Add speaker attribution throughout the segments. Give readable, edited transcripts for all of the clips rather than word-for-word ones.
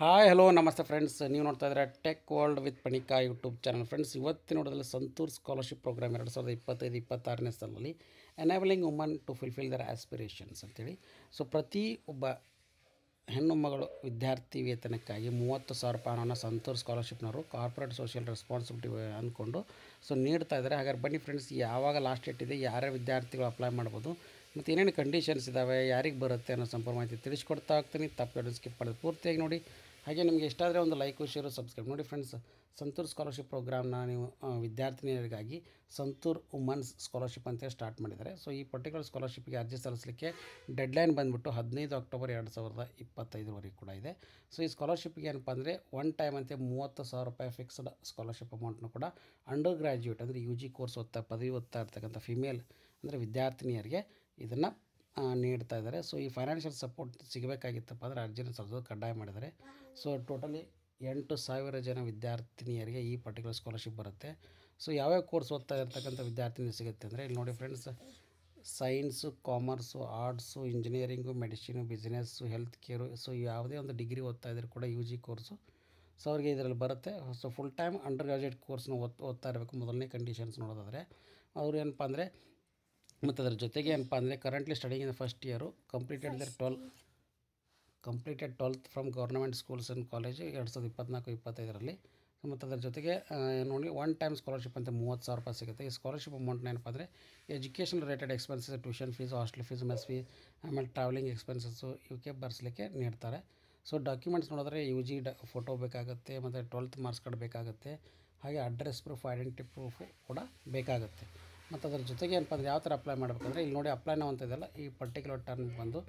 Speaker 1: Hi hello ನಮಸ್ತೆ friends, ನೀವು ನೋಡ್ತಾ ಇದ್ದೀರಾ tech world with Panika YouTube channel. Friends, ಇವತ್ತಿನ ನೋಡೋದ್ರಲ್ಲಿ ಸಂತೂರ್ ಸ್ಕಾಲರ್ಶಿಪ್ ಪ್ರೋಗ್ರಾಮ್ 2025-26ನೇ ಸಾಲಿನಲ್ಲಿ enabling women to fulfil their aspirations ಅಂತೇಳಿ. ಸೊ ಪ್ರತಿ ಒಬ್ಬ ಹೆಣ್ಣು ಮಗಳು ವಿದ್ಯಾರ್ಥಿ ವೇತನಕ್ಕಾಗಿ 30,000 ರೂಪಾಯಿ ಹಣವನ್ನು ಸಂತೂರ್ ಸ್ಕಾಲರ್ಶಿಪ್ನವರು ಕಾರ್ಪೊರೇಟ್ ಸೋಷಿಯಲ್ ರೆಸ್ಪಾನ್ಸಿಬಿಲಿಟಿ ಅಂದ್ಕೊಂಡು ನೀಡ್ತಾ ಇದ್ದಾರೆ. ಹಾಗಾದ್ರೆ ಬನ್ನಿ ಫ್ರೆಂಡ್ಸ್, ಯಾವಾಗ ಲಾಸ್ಟ್ ಡೇಟ್ ಇದೆ, ಯಾರ್ಯಾರು ವಿದ್ಯಾರ್ಥಿಗಳು ಅಪ್ಲೈ ಮಾಡ್ಬೋದು ಮತ್ತು ಏನೇನು ಕಂಡೀಷನ್ಸ್ ಇದ್ದಾವೆ, ಯಾರಿಗೆ ಬರುತ್ತೆ ಅನ್ನೋ ಸಂಪೂರ್ಣ ಮಾಹಿತಿ ತಿಳಿಸ್ಕೊಡ್ತಾ ಹೋಗ್ತೀನಿ. ತಪ್ಪು ಸ್ಕಿಪ್ ಮಾಡೋದು ಪೂರ್ತಿಯಾಗಿ ನೋಡಿ. ಹಾಗೆ ನಿಮಗೆ ಇಷ್ಟ ಆದರೆ ಒಂದು ಲೈಕು ಶೇರು ಸಬ್ಸ್ಕ್ರೈಬ್ ನೋಡಿ. ಫ್ರೆಂಡ್ಸ್, ಸಂತೂರ್ ಸ್ಕಾಲರ್ಶಿಪ್ ಪ್ರೋಗ್ರಾಮ್ನ ನೀವು ವಿದ್ಯಾರ್ಥಿನಿಯರಿಗಾಗಿ ಸಂತೂರ್ ವುಮನ್ಸ್ ಸ್ಕಾಲರ್ಶಿಪ್ ಅಂತೇಳಿ ಸ್ಟಾರ್ಟ್ ಮಾಡಿದ್ದಾರೆ. ಸೊ ಈ ಪರ್ಟಿಕ್ಯುಲರ್ ಸ್ಕಾಲರ್ಶಿಪ್ಗೆ ಅರ್ಜಿ ಸಲ್ಲಿಸಲಿಕ್ಕೆ ಡೆಡ್ಲೈನ್ ಬಂದುಬಿಟ್ಟು 15 ಅಕ್ಟೋಬರ್ 2025ವರೆಗೆ ಕೂಡ ಇದೆ. ಸೊ ಈ ಸ್ಕಾಲರ್ಶಿಪ್ಗೆ ಏನಪ್ಪ ಅಂದರೆ ಒನ್ ಟೈಮ್ ಅಂತೆ 30,000 ರೂಪಾಯಿ ಫಿಕ್ಸ್ಡ್ ಸ್ಕಾಲರ್ಶಿಪ್ ಅಮೌಂಟ್ನು ಕೂಡ ಅಂಡರ್ ಗ್ರ್ಯಾಜುಯೇಟ್ ಅಂದರೆ ಯು ಜಿ ಕೋರ್ಸ್ ಪದವಿ ಓದ್ತಾ ಇರ್ತಕ್ಕಂಥ ಫಿಮೇಲ್ ಅಂದರೆ ವಿದ್ಯಾರ್ಥಿನಿಯರಿಗೆ ಇದನ್ನು ನೀಡ್ತಾ ಇದ್ದಾರೆ. ಸೊ ಈ ಫೈನಾನ್ಷಿಯಲ್ ಸಪೋರ್ಟ್ ಸಿಗಬೇಕಾಗಿತ್ತಪ್ಪ ಅಂದರೆ ಅರ್ಜಿನ ಸಲ್ಲಿಸೋದು ಕಡ್ಡಾಯ ಮಾಡಿದ್ದಾರೆ. ಸೊ ಟೋಟಲಿ 8,000 ಜನ ವಿದ್ಯಾರ್ಥಿನಿಯರಿಗೆ ಈ ಪರ್ಟಿಕ್ಯುಲರ್ ಸ್ಕಾಲರ್ಶಿಪ್ ಬರುತ್ತೆ. ಸೊ ಯಾವ್ಯಾವ ಕೋರ್ಸ್ ಓದ್ತಾ ಇರ್ತಕ್ಕಂಥ ವಿದ್ಯಾರ್ಥಿನಿ ಸಿಗುತ್ತೆ ಅಂದರೆ ಇಲ್ಲಿ ನೋಡಿ friends, science, commerce, arts, engineering, medicine, business, health care. So ಯಾವುದೇ ಒಂದು ಡಿಗ್ರಿ ಓದ್ತಾ ಇದ್ದರೂ ಕೂಡ ಯು ಜಿ ಕೋರ್ಸು ಸೊ ಅವ್ರಿಗೆ ಇದರಲ್ಲಿ ಬರುತ್ತೆ. So full time under graduate ಕೋರ್ಸ್ನ ಓದ್ತಾ ಇರಬೇಕು. ಮೊದಲನೇ ಕಂಡೀಷನ್ಸ್ ನೋಡೋದಾದರೆ ಅವ್ರು ಏನಪ್ಪ ಅಂದರೆ, ಮತ್ತು ಅದರ ಜೊತೆಗೆ ಏನಪ್ಪ ಅಂದರೆ currently studying in first year, completed 12th from government schools and college 2024-25ರಲ್ಲಿ. ಮತ್ತು ಅದರ ಜೊತೆಗೆ ನೋಡಿ ಒನ್ ಟೈಮ್ ಸ್ಕಾಲರ್ಶಿಪ್ ಅಂತ 30,000 ರೂಪಾಯಿ ಸಿಗುತ್ತೆ. ಈ ಸ್ಕಾಲರ್ಶಿಪ್ ಅಮೌಂಟ್ನ ಏನಪ್ಪ ಅಂದರೆ education related expenses, tuition fees, hostel fees, mess fee, ಆಮೇಲೆ ಟ್ರಾವೆಲಿಂಗ್ ಎಕ್ಸ್ಪೆನ್ಸಸ್ಸು ಇವಕ್ಕೆ ಭರಿಸಲಿಕ್ಕೆ ನೀಡ್ತಾರೆ. ಸೊ ಡಾಕ್ಯುಮೆಂಟ್ಸ್ ನೋಡಿದ್ರೆ ಯು ಜಿ ಫೋಟೋ ಬೇಕಾಗುತ್ತೆ, ಮತ್ತು 12th ಮಾರ್ಕ್ಸ್ ಕಾರ್ಡ್ ಬೇಕಾಗುತ್ತೆ, ಹಾಗೆ ಅಡ್ರೆಸ್ ಪ್ರೂಫ್, ಐಡೆಂಟಿಟಿ ಪ್ರೂಫು ಕೂಡ ಬೇಕಾಗುತ್ತೆ. ಮತ್ತು ಅದರ ಜೊತೆಗೆ ಏನಪ್ಪ ಅಂದರೆ ಯಾವ ಥರ ಅಪ್ಲೈ ಮಾಡಬೇಕಂದ್ರೆ ಇಲ್ಲಿ ನೋಡಿ ಅಪ್ಲೈ ನಾವು ಅಂತ ಇದೆಯಲ್ಲ, ಈ ಪರ್ಟಿಕ್ಯುಲರ್ ಟರ್ಮ್ ಬಂದು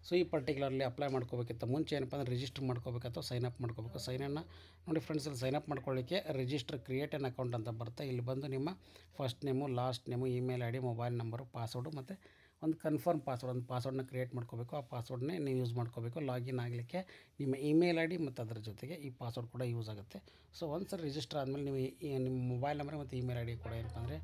Speaker 1: ಸೊ ಈ ಪರ್ಟಿಕ್ಯುಲರ್ಲಿ ಅಪ್ಲೈ ಮಾಡ್ಕೋಬೇಕಿತ್ತು ಮುಂಚೆ ಏನಪ್ಪ ಅಂದರೆ ರಿಜಿಸ್ಟರ್ ಮಾಡ್ಕೋಬೇಕು ಅಥವಾ ಸೈನಪ್ ಮಾಡ್ಕೋಬೇಕು. ಸೈನನ್ನು ನೋಡಿ ಫ್ರೆಂಡ್ಸ್, ಇಲ್ಲಿ ಸೈನಪ್ ಮಾಡ್ಕೊಳ್ಳಿಕ್ಕೆ ರಿಜಿಸ್ಟರ್ ಕ್ರಿಯೇಟ್ ಆನ್ ಅಕೌಂಟ್ ಅಂತ ಬರುತ್ತೆ. ಇಲ್ಲಿ ಬಂದು ನಿಮ್ಮ first name, last name, email I D, mobile number, password ಮತ್ತು ಒಂದು ಕನ್ಫರ್ಮ್ ಪಾಸ್ವರ್ಡ್, ಒಂದು ಪಾಸ್ವರ್ಡನ್ನ ಕ್ರಿಯೇಟ್ ಮಾಡ್ಕೋಬೇಕು. ಆ ಪಾಸ್ವರ್ಡ್ನೇ ನೀವು ಯೂಸ್ ಮಾಡ್ಕೋಬೇಕು. ಲಾಗಿನ್ ಆಗಲಿಕ್ಕೆ ನಿಮ್ಮ ಇಮೇಲ್ ಐ ಡಿ ಮತ್ತು ಅದರ ಜೊತೆಗೆ ಈ ಪಾಸ್ವರ್ಡ್ ಕೂಡ ಯೂಸ್ ಆಗುತ್ತೆ. ಸೊ ಒಂದು ಸರಿ ರಿಜಿಸ್ಟರ್ ಆದಮೇಲೆ ನೀವು ನಿಮ್ಮ ಮೊಬೈಲ್ ನಂಬರ್ ಮತ್ತು ಇಮೇಲ್ ಐ ಡಿ ಕೂಡ ಏನಪ್ಪ ಅಂದರೆ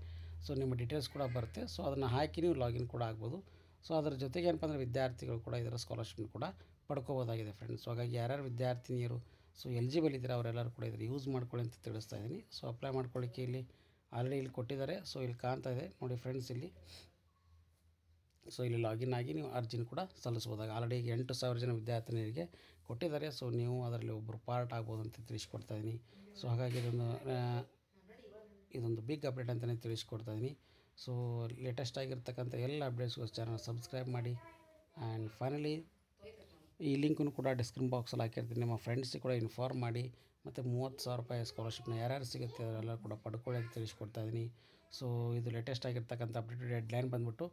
Speaker 1: ಸೊ ನಿಮ್ಮ ಡೀಟೇಲ್ಸ್ ಕೂಡ ಬರುತ್ತೆ. ಸೊ ಅದನ್ನು ಹಾಕಿ ನೀವು ಲಾಗಿನ್ ಕೂಡ ಆಗ್ಬೋದು. ಸೊ ಅದರ ಜೊತೆಗೆ ಏನಪ್ಪ ಅಂದರೆ ವಿದ್ಯಾರ್ಥಿಗಳು ಕೂಡ ಇದರ ಸ್ಕಾಲರ್ಶಿಪ್ನ ಕೂಡ ಪಡ್ಕೋಬೋದಾಗಿದೆ ಫ್ರೆಂಡ್ಸ್. ಸೊ ಹಾಗಾಗಿ ಯಾರ್ಯಾರು ವಿದ್ಯಾರ್ಥಿನಿಯರು ಸೊ ಎಲಿಜಿಬಲ್ ಇದ್ದಾರೆ ಅವರೆಲ್ಲರೂ ಕೂಡ ಇದರ ಯೂಸ್ ಮಾಡ್ಕೊಳ್ಳಿ ಅಂತ ತಿಳಿಸ್ತಾ ಇದ್ದೀನಿ. ಸೊ ಅಪ್ಲೈ ಮಾಡ್ಕೊಳ್ಳಿಕ್ಕೆ ಇಲ್ಲಿ ಆಲ್ರೆಡಿ ಇಲ್ಲಿ ಕೊಟ್ಟಿದ್ದಾರೆ. ಸೊ ಇಲ್ಲಿ ಕಾಣ್ತಾ ಇದೆ ನೋಡಿ ಫ್ರೆಂಡ್ಸ್ ಇಲ್ಲಿ. ಸೊ ಇಲ್ಲಿ ಲಾಗಿನ್ ಆಗಿ ನೀವು ಅರ್ಜಿನ ಕೂಡ ಸಲ್ಲಿಸ್ಬೋದಾಗಿ ಆಲ್ರೆಡಿ 8,000 ಜನ ವಿದ್ಯಾರ್ಥಿನಿಯರಿಗೆ ಕೊಟ್ಟಿದ್ದಾರೆ. ಸೊ ನೀವು ಅದರಲ್ಲಿ ಒಬ್ಬರು ಪಾರ್ಟ್ ಆಗ್ಬೋದು ಅಂತ ತಿಳಿಸ್ಕೊಡ್ತಾ ಇದ್ದೀನಿ. ಸೊ ಹಾಗಾಗಿ ಇದೊಂದು ಬಿಗ್ ಅಪ್ಡೇಟ್ ಅಂತಲೇ ತಿಳಿಸ್ಕೊಡ್ತಾ ಇದ್ದೀನಿ. ಸೊ ಲೇಟೆಸ್ಟ್ ಆಗಿರ್ತಕ್ಕಂಥ ಎಲ್ಲ ಅಪ್ಡೇಟ್ಸ್ಗೋಸ್ಕರ ಚಾನಲ್ ಸಬ್ಸ್ಕ್ರೈಬ್ ಮಾಡಿ. ಆ್ಯಂಡ್ ಫೈನಲಿ ಈ ಲಿಂಕನ್ನು ಕೂಡ ಡಿಸ್ಕ್ರಿಪ್ಷನ್ ಬಾಕ್ಸಲ್ಲಿ ಹಾಕಿರ್ತೀನಿ. ನಿಮ್ಮ ಫ್ರೆಂಡ್ಸಿಗೆ ಕೂಡ ಇನ್ಫಾರ್ಮ್ ಮಾಡಿ. ಮತ್ತು 30,000 ರೂಪಾಯಿ ಸ್ಕಾಲರ್ಶಿಪ್ನ ಯಾರ್ಯಾರು ಸಿಗುತ್ತೆ ಅವರೆಲ್ಲ ಕೂಡ ಪಡ್ಕೊಳ್ಳಿ ಅಂತ ತಿಳಿಸ್ಕೊಡ್ತಾ ಇದ್ದೀನಿ. ಸೊ ಇದು ಲೇಟೆಸ್ಟ್ ಆಗಿರ್ತಕ್ಕಂಥ ಅಪ್ಡೇಟ್. ಡೆಡ್ಲೈನ್ ಬಂದುಬಿಟ್ಟು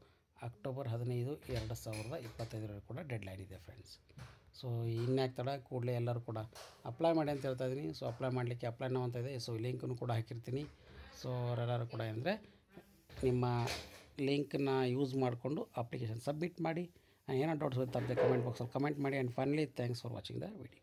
Speaker 1: ಅಕ್ಟೋಬರ್ 15, 2025 ಕೂಡ ಡೆಡ್ಲೈನ್ ಇದೆ ಫ್ರೆಂಡ್ಸ್. ಸೊ ಇನ್ಯಾಕೆ ತಡ, ಕೂಡಲೇ ಎಲ್ಲರೂ ಕೂಡ ಅಪ್ಲೈ ಮಾಡಿ ಅಂತ ಹೇಳ್ತಾ ಇದ್ದೀನಿ. ಸೊ ಅಪ್ಲೈ ಮಾಡಲಿಕ್ಕೆ ಅಪ್ಲೈ ನಾವು ಅಂತ ಇದೆ. ಸೊ ಈ ಲಿಂಕನ್ನು ಕೂಡ ಹಾಕಿರ್ತೀನಿ. ಸೊ ಅವರೆಲ್ಲರೂ ಕೂಡ ಅಂದರೆ ನಿಮ್ಮ ಲಿಂಕನ್ನ ಯೂಸ್ ಮಾಡಿಕೊಂಡು ಅಪ್ಲಿಕೇಶನ್ ಸಬ್ಮಿಟ್ ಮಾಡಿ. ಏನೋ ಡೌಟ್ಸ್ ತಪ್ಪದೆ ಕಮೆಂಟ್ ಬಾಕ್ಸಲ್ಲಿ ಕಮೆಂಟ್ ಮಾಡಿ. And finally thanks for watching the video.